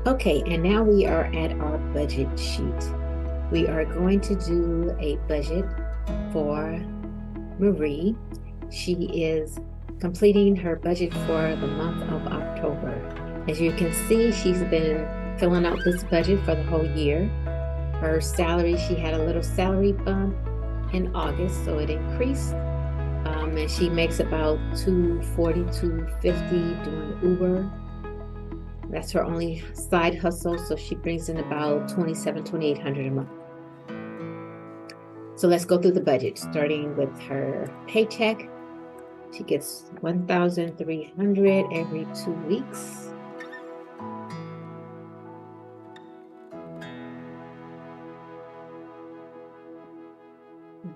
Okay, and now we are at our budget sheet. We are going to do a budget for Marie. She is completing her budget for the month of October. As you can see, she's been filling out this budget for the whole year. Her salary, she had a little salary bump in August, so it increased. And she makes about $240, $250 doing Uber. That's her only side hustle, so she brings in about $2,800 a month. So let's go through the budget, starting with her paycheck. She gets $1,300 every 2 weeks.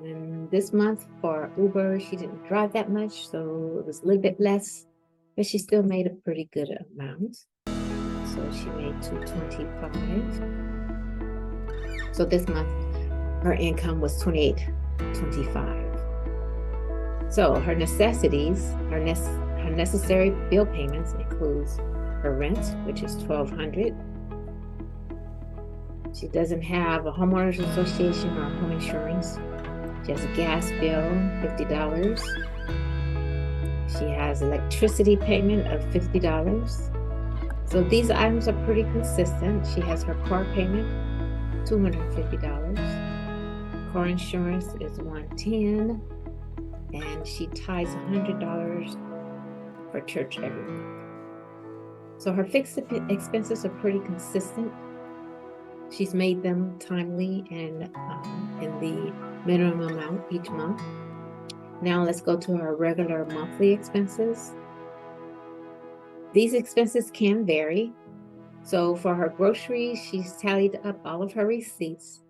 And this month for Uber, she didn't drive that much, so it was a little bit less, but she still made a pretty good amount. So she made $225. So this month, her income was $28.25. So her necessities, her necessary bill payments includes her rent, which is $1,200. She doesn't have a homeowners association or home insurance. She has a gas bill, $50. She has electricity payment of $50. So these items are pretty consistent. She has her car payment, $250. Car insurance is $110, and she ties $100 for church every month. So her fixed expenses are pretty consistent. She's made them timely and in the minimum amount each month. Now let's go to her regular monthly expenses. These expenses can vary. So for her groceries, she's tallied up all of her receipts,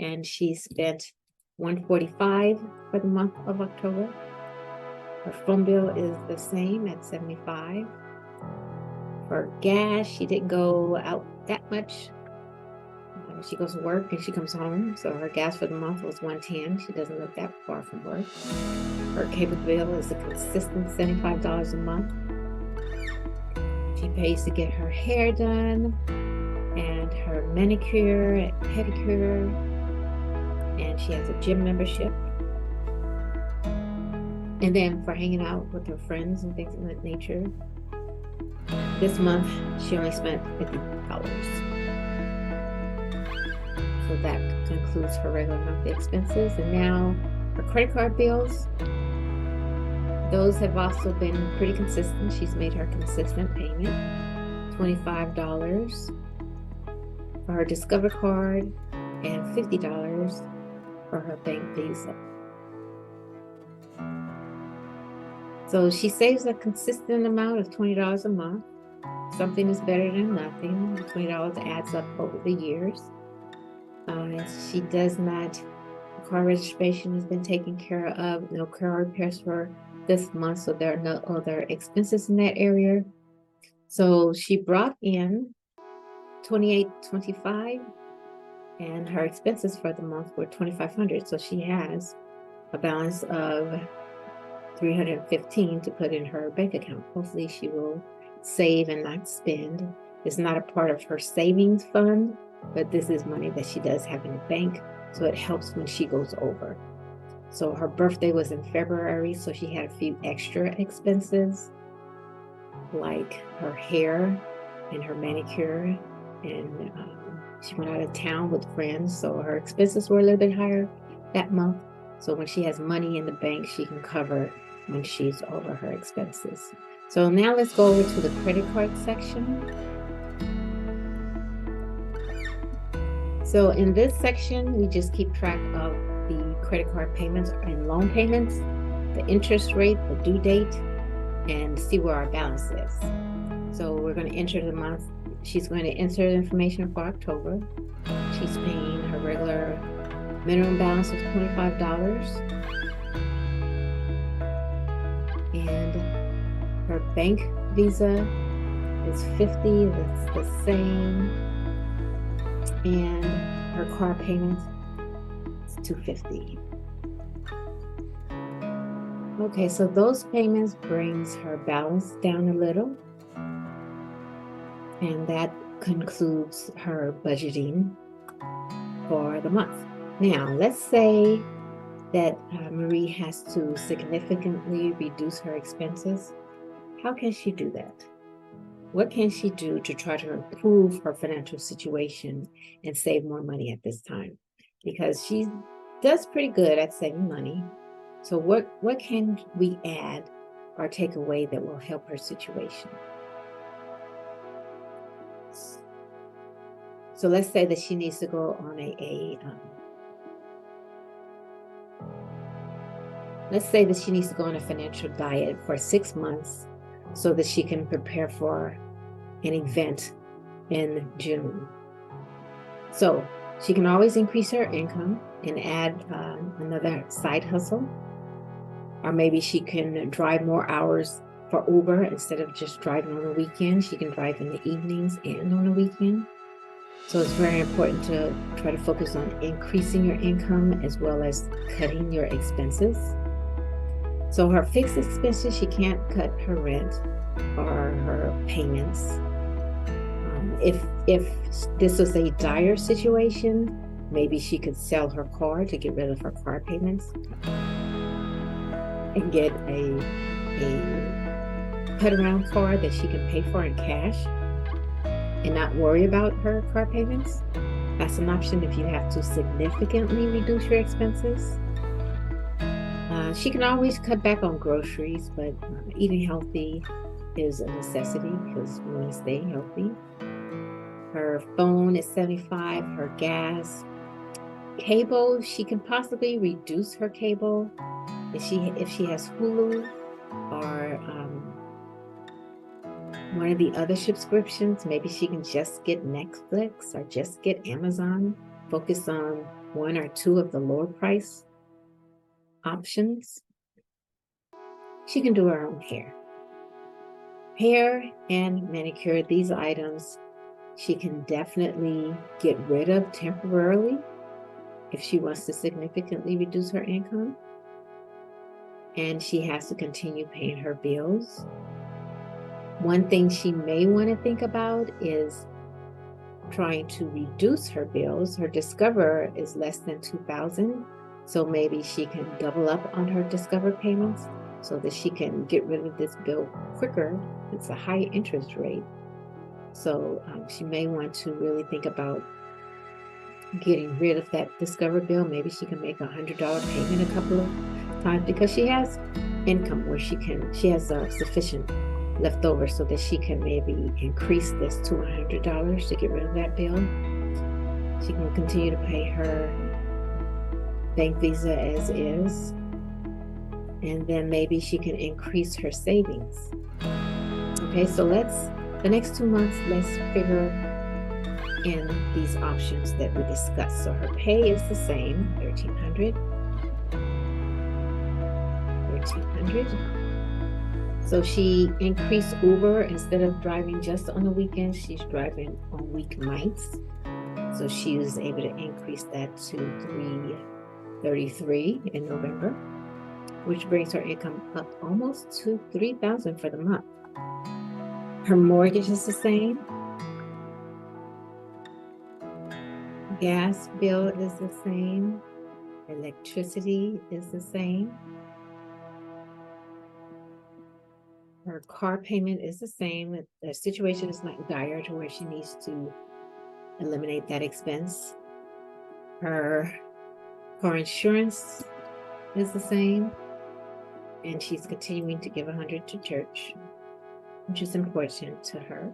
and she spent $145 for the month of October. Her phone bill is the same at $75. For gas, she didn't go out that much. She goes to work and she comes home, so her gas for the month was $110. She doesn't live that far from work. Her cable bill is a consistent $75 a month. She pays to get her hair done and her manicure and pedicure, and she has a gym membership. And then for hanging out with her friends and things of that nature, this month she only spent $50. So that concludes her regular monthly expenses. And now her credit card bills, those have also been pretty consistent. She's made her consistent payment, $25 for her Discover card and $50 for her bank Visa. So she saves a consistent amount of $20 a month. Something is better than nothing. $20 adds up over the years. She does not, car registration has been taken care of, no car repairs for this month, so there are no other expenses in that area. So she brought in $28.25, and her expenses for the month were $2,500. So she has a balance of $315 to put in her bank account. Hopefully she will save and not spend. It's not a part of her savings fund, but this is money that she does have in the bank, so it helps when she goes over. So her birthday was in February, so she had a few extra expenses, like her hair and her manicure, and she went out of town with friends, so her expenses were a little bit higher that month. So when she has money in the bank, she can cover when she's over her expenses. So now let's go over to the credit card section. So in this section, we just keep track of the credit card payments and loan payments, the interest rate, the due date, and see where our balance is. So we're going to enter the month. She's going to enter the information for October. She's paying her regular minimum balance of $25. And her bank Visa is $50. That's the same. And her car payment is $250. Okay, so those payments brings her balance down a little. And that concludes her budgeting for the month. Now, let's say that Marie has to significantly reduce her expenses. How can she do that? What can she do to try to improve her financial situation and save more money at this time? Because she does pretty good at saving money. So what can we add or take away that will help her situation? So let's say that she needs to go on let's say that she needs to go on a financial diet for 6 months so that she can prepare for an event in June. So she can always increase her income and add another side hustle. Or maybe she can drive more hours for Uber instead of just driving on the weekend. She can drive in the evenings and on the weekend. So it's very important to try to focus on increasing your income as well as cutting your expenses. So her fixed expenses, she can't cut her rent or her payments. If this was a dire situation, maybe she could sell her car to get rid of her car payments and get a cut-around car that she can pay for in cash and not worry about her car payments. That's an option if you have to significantly reduce your expenses. She can always cut back on groceries, but eating healthy is a necessity because we want to stay healthy. Her phone is $75, her gas. Cable, she can possibly reduce her cable if she has Hulu or one of the other subscriptions. Maybe she can just get Netflix or just get Amazon. Focus on one or two of the lower price options. She can do her own hair and manicure. These items she can definitely get rid of temporarily if she wants to significantly reduce her income. And she has to continue paying her bills. One thing she may want to think about is trying to reduce her bills. Her Discover is less than $2,000, so maybe she can double up on her Discover payments so that she can get rid of this bill quicker. It's a high interest rate. So she may want to really think about getting rid of that Discover bill. Maybe she can make $100 payment a couple of times because she has income where she has sufficient left over so that she can maybe increase this to $100 to get rid of that bill. She can continue to pay her bank Visa as is, and then maybe she can increase her savings. Okay, so the next 2 months, let's figure in these options that we discussed. So her pay is the same, $1,300. So she increased Uber. Instead of driving just on the weekends, she's driving on weeknights. So she was able to increase that to $333 in November, which brings her income up almost to $3,000 for the month. Her mortgage is the same. Gas bill is the same. Electricity is the same. Her car payment is the same. The situation is not dire to where she needs to eliminate that expense. Her car insurance is the same. And she's continuing to give $100 to church, which is important to her.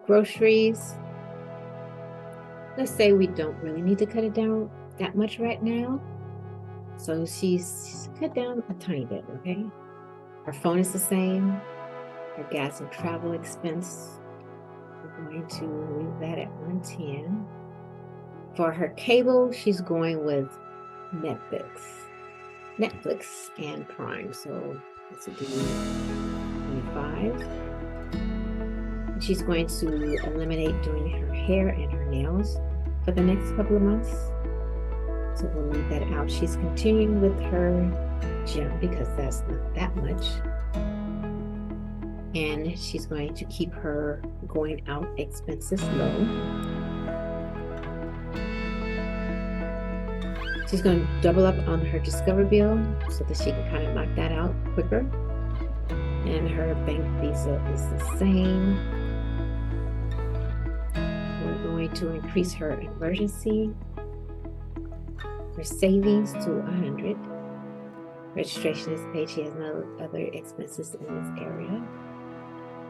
Groceries. Let's say we don't really need to cut it down that much right now. So she's cut down a tiny bit, okay? Her phone is the same. Her gas and travel expense, we're going to leave that at $110. For her cable, she's going with Netflix and Prime. So this would be $25. She's going to eliminate doing her hair and her nails for the next couple of months. So we'll leave that out. She's continuing with her gym because that's not that much. and she's going to keep her going out expenses low. She's going to double up on her Discover bill so that she can kind of knock that out quicker. And her bank visa is the same. We're going to increase her emergency, her savings to 100. Registration is paid. She has no other expenses in this area.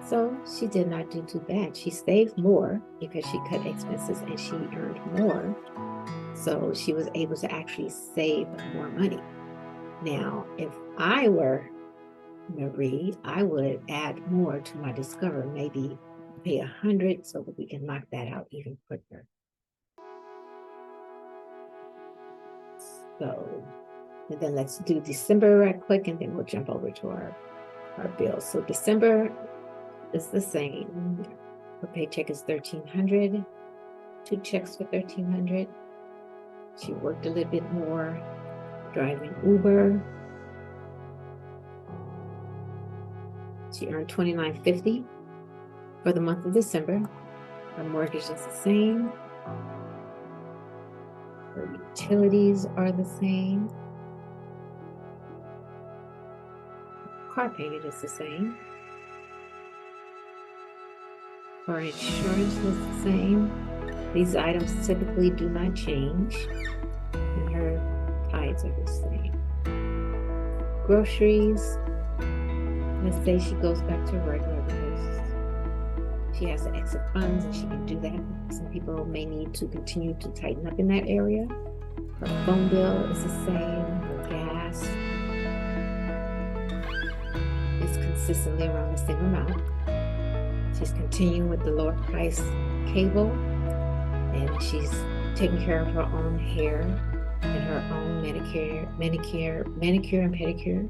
So she did not do too bad. She saved more because she cut expenses and she earned more. So she was able to actually save more money. Now, if I were Marie, I would add more to my Discover, maybe pay 100 so that we can knock that out even quicker. So, and then let's do December right quick, and then we'll jump over to our bills. So December is the same. Her paycheck is $1,300, 2 checks for $1,300. She worked a little bit more, driving Uber. She earned $29.50 for the month of December. Her mortgage is the same. Her utilities are the same. Car payment is the same. Her insurance is the same. These items typically do not change. And her tithes are the same. Groceries. Let's say she goes back to regular because she has the extra funds and she can do that. Some people may need to continue to tighten up in that area. Her phone bill is the same. Her gas is consistently around the same amount. She's continuing with the lower price cable, and she's taking care of her own hair and her own manicure and pedicure.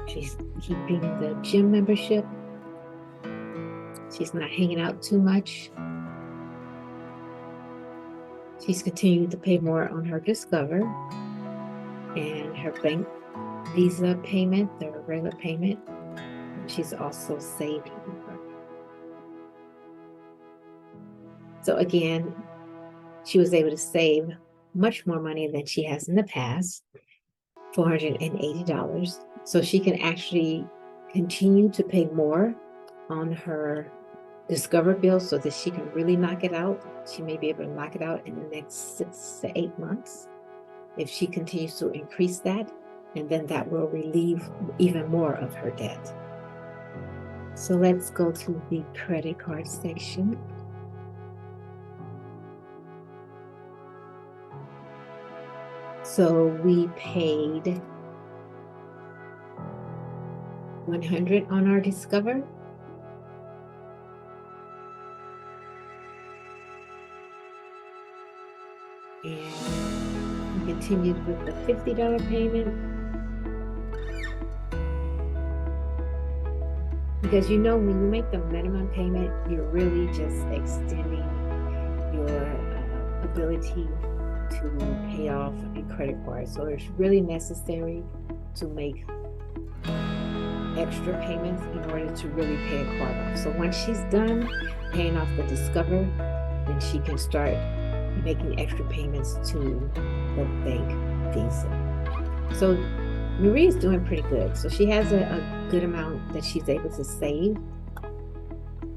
She's keeping the gym membership. She's not hanging out too much. She's continuing to pay more on her Discover and her bank visa payment, the regular payment. She's also saving. So again, she was able to save much more money than she has in the past, $480. So she can actually continue to pay more on her Discover bill so that she can really knock it out. She may be able to knock it out in the next 6 to 8 months if she continues to increase that, and then that will relieve even more of her debt. So let's go to the credit card section. So we paid $100 on our Discover. And we continued with the $50 payment. Because when you make the minimum payment, you're really just extending your ability to pay off a credit card. So it's really necessary to make extra payments in order to really pay a card off. So once she's done paying off the Discover, then she can start making extra payments to the bank visa. So Marie is doing pretty good. So she has a good amount that she's able to save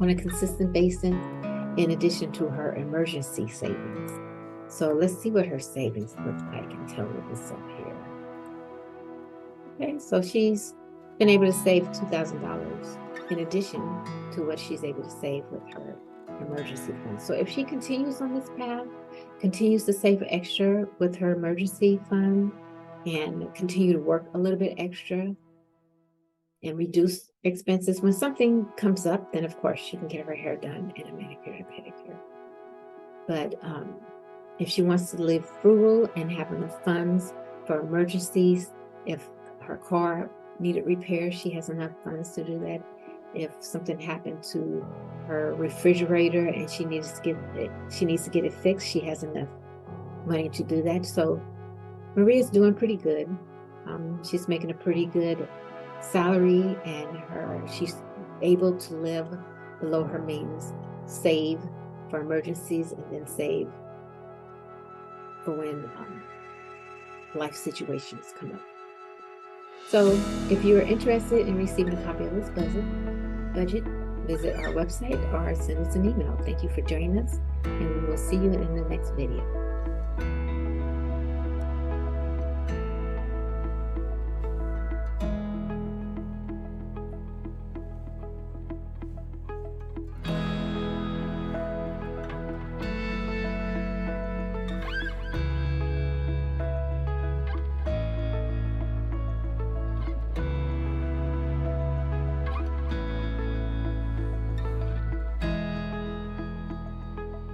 on a consistent basis, in addition to her emergency savings. So let's see what her savings look like and tell you this up here. Okay, so she's been able to save $2,000 in addition to what she's able to save with her emergency fund. So if she continues on this path, continues to save extra with her emergency fund and continue to work a little bit extra and reduce expenses, when something comes up, then of course she can get her hair done and a manicure and pedicure. But if she wants to live frugal and have enough funds for emergencies, if her car needed repair, she has enough funds to do that. If something happened to her refrigerator and she needs to get it fixed, she has enough money to do that. So Maria's doing pretty good. She's making a pretty good salary, and she's able to live below her means, save for emergencies, and then save for when life situations come up. So if you're interested in receiving a copy of this budget, visit our website or send us an email. Thank you for joining us, and we will see you in the next video.